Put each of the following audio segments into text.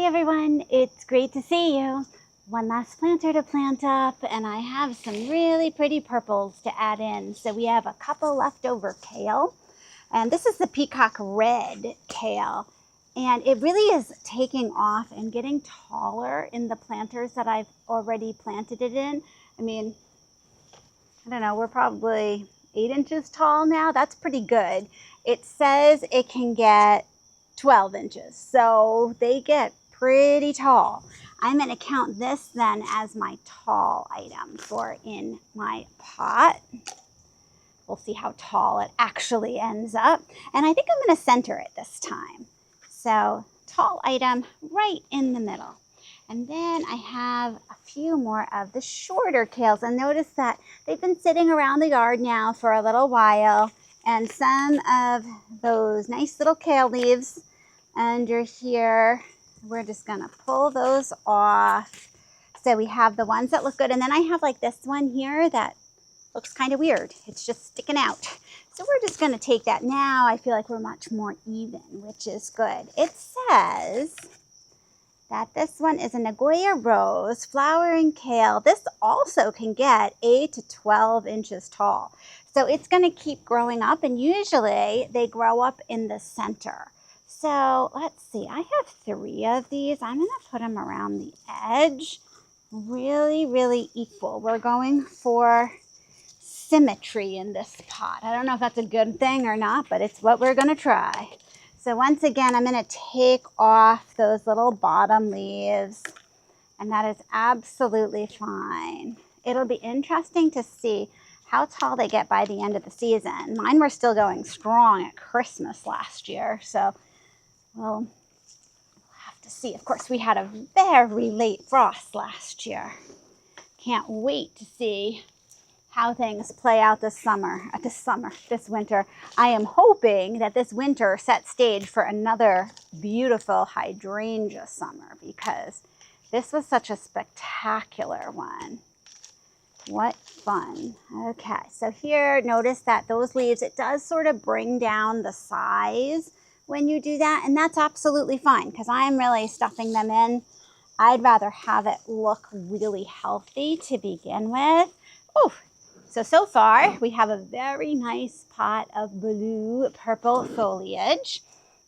everyone, it's great to see you. One last planter to plant up, and I have some really pretty purples to add in. So we have a couple leftover kale, and this is the peacock red kale. And it really is taking off and getting taller in the planters that I've already planted it in. I mean, I don't know, we're probably 8 inches tall now. That's pretty good. It says it can get 12 inches, so they get pretty tall. I'm going to count this then as my tall item for in my pot. We'll see how tall it actually ends up. And I think I'm going to center it this time. So tall item right in the middle. And then I have a few more of the shorter kales. And notice that they've been sitting around the yard now for a little while. And some of those nice little kale leaves under here, we're just gonna pull those off. So we have the ones that look good. And then I have like this one here that looks kind of weird. It's just sticking out. So we're just gonna take that now. I feel like we're much more even, which is good. It says that this one is a Nagoya Rose flowering kale. This also can get 8 to 12 inches tall. So it's gonna keep growing up, and usually they grow up in the center. So let's see, I have 3 of these. I'm gonna put them around the edge. Really, really equal. We're going for symmetry in this pot. I don't know if that's a good thing or not, but it's what we're gonna try. So once again, I'm gonna take off those little bottom leaves, and that is absolutely fine. It'll be interesting to see how tall they get by the end of the season. Mine were still going strong at Christmas last year, so we'll have to see. Of course, we had a very late frost last year. Can't wait to see how things play out this winter. I am hoping that this winter sets stage for another beautiful hydrangea summer, because this was such a spectacular one. What fun. Okay, so here, notice that those leaves, it does sort of bring down the size when you do that, and that's absolutely fine, because I'm really stuffing them in. I'd rather have it look really healthy to begin with. Oh, so far we have a very nice pot of blue purple foliage.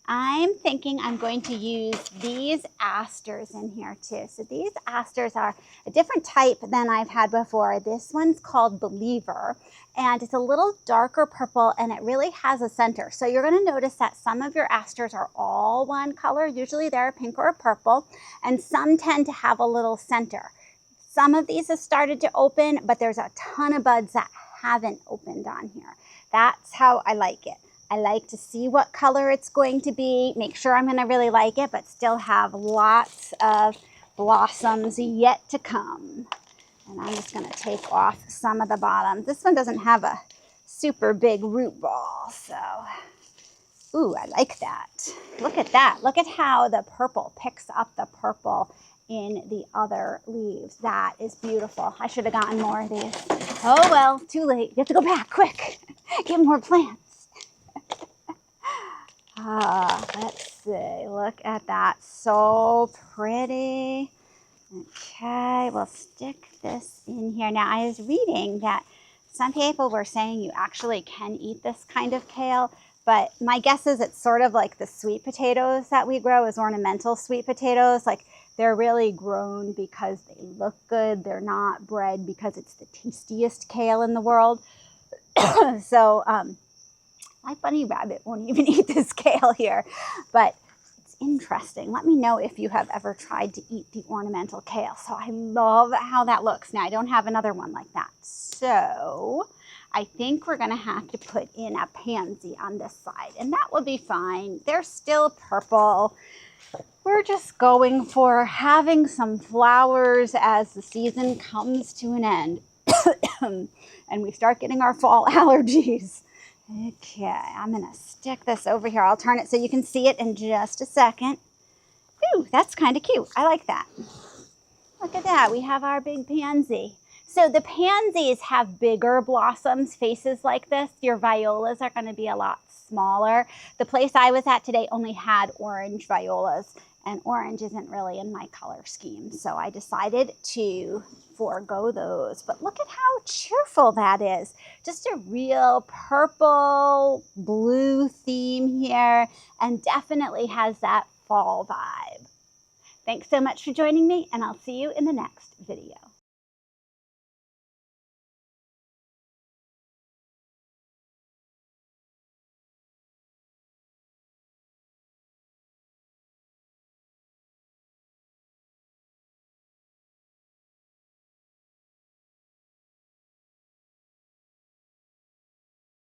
I'm thinking I'm going to use these asters in here too. So these asters are a different type than I've had before. This one's called Believer, and it's a little darker purple, and it really has a center. So you're gonna notice that some of your asters are all one color. Usually they're a pink or a purple, and some tend to have a little center. Some of these have started to open, but there's a ton of buds that haven't opened on here. That's how I like it. I like to see what color it's going to be, make sure I'm gonna really like it, but still have lots of blossoms yet to come. And I'm just gonna take off some of the bottoms. This one doesn't have a super big root ball, so, ooh, I like that. Look at that. Look at how the purple picks up the purple in the other leaves. That is beautiful. I should have gotten more of these. Oh well, too late. You have to go back, quick. Get more plants. Let's see. Look at that. So pretty. Okay, we'll stick this in here. Now, I was reading that some people were saying you actually can eat this kind of kale, but my guess is it's sort of like the sweet potatoes that we grow as ornamental sweet potatoes. Like, they're really grown because they look good. They're not bred because it's the tastiest kale in the world. So, my bunny rabbit won't even eat this kale here, but it's interesting. Let me know if you have ever tried to eat the ornamental kale. So I love how that looks. Now, I don't have another one like that. So I think we're gonna have to put in a pansy on this side, and that will be fine. They're still purple. We're just going for having some flowers as the season comes to an end and we start getting our fall allergies. Okay, I'm gonna stick this over here. I'll turn it so you can see it in just a second. Ooh, that's kind of cute. I like that. Look at that, we have our big pansy. So the pansies have bigger blossoms, faces like this. Your violas are gonna be a lot smaller. The place I was at today only had orange violas, and orange isn't really in my color scheme. So I decided to forego those. But look at how cheerful that is. Just a real purple blue theme here, and definitely has that fall vibe. Thanks so much for joining me, and I'll see you in the next video.